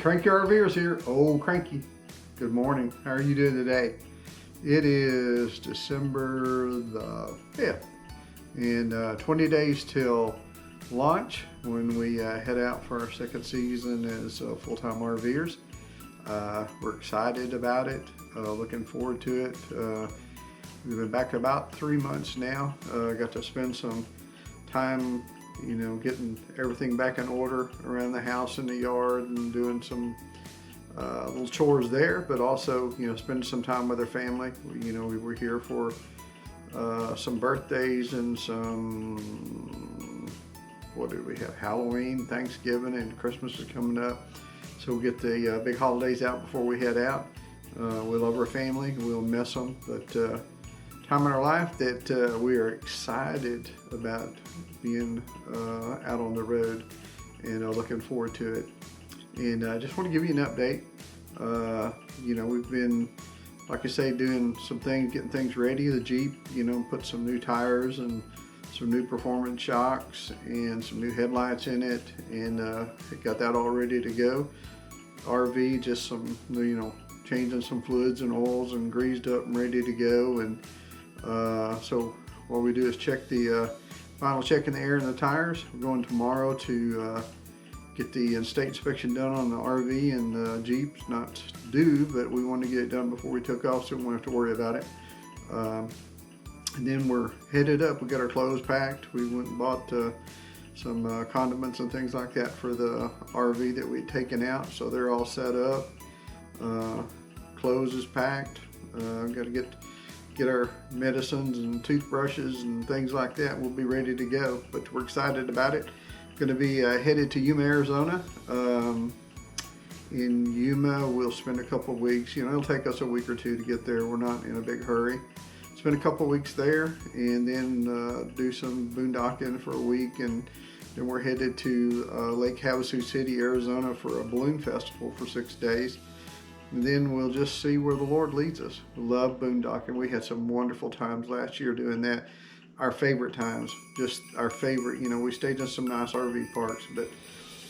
KrankeyRVers here. Old Cranky. Good morning. How are you doing today? It is December the 5th and 20 days till launch when we head out for our second season as full-time RVers. We're excited about it, looking forward to it. We've been back about 3 months now. Got to spend some time getting everything back in order around the house and the yard and doing some little chores there, but also, spending some time with our family. We were here for some birthdays and some, what did we have? Halloween, Thanksgiving, and Christmas is coming up. So we'll get the big holidays out before we head out. We love our family, we'll miss them, but time in our life that we are excited about being out on the road and looking forward to it. And I just want to give you an update. We've been, like I say, doing some things, getting things ready. The Jeep, put some new tires and some new performance shocks and some new headlights in it, and got that all ready to go. RV, just some, changing some fluids and oils and greased up and ready to go. And so what we do is check the final check in the air and the tires. We're going tomorrow to get the state inspection done on the RV and the Jeep. It's not due, but we wanted to get it done before we took off so we won't have to worry about it. And then we're headed up. We got our clothes packed. We went and bought some condiments and things like that for the RV that we'd taken out, so they're all set up. Clothes is packed. Got to get our medicines and toothbrushes and things like that. We'll be ready to go, but we're excited about it. Going to be headed to Yuma, Arizona. In Yuma, we'll spend a couple weeks. It'll take us a week or two to get there. We're not in a big hurry. Spend a couple weeks there and then do some boondocking for a week, and then we're headed to Lake Havasu City, Arizona for a balloon festival for 6 days. And then we'll just see where the Lord leads us. We love boondocking. We had some wonderful times last year doing that. Our favorite times, just our favorite. We stayed in some nice RV parks, but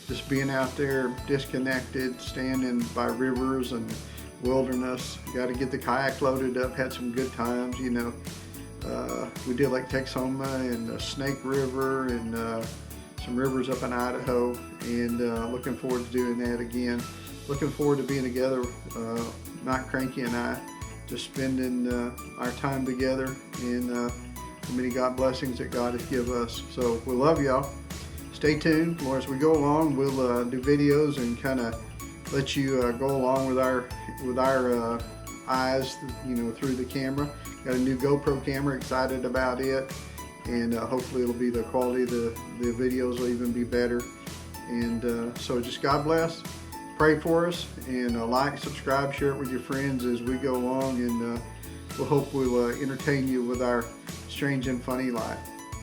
just being out there disconnected, standing by rivers and wilderness. Got to get the kayak loaded up, had some good times. We did Lake Texoma and Snake River and some rivers up in Idaho, and looking forward to doing that again. Looking forward to being together, Mike, Cranky, and I, just spending our time together, and the many God blessings that God has given us. So we love y'all. Stay tuned. More as we go along, we'll do videos and kind of let you go along with our eyes, through the camera. Got a new GoPro camera. Excited about it, and hopefully it'll be the quality of the videos will even be better. And so just God bless. Pray for us, and like, subscribe, share it with your friends as we go along, and we'll hope we'll entertain you with our strange and funny life.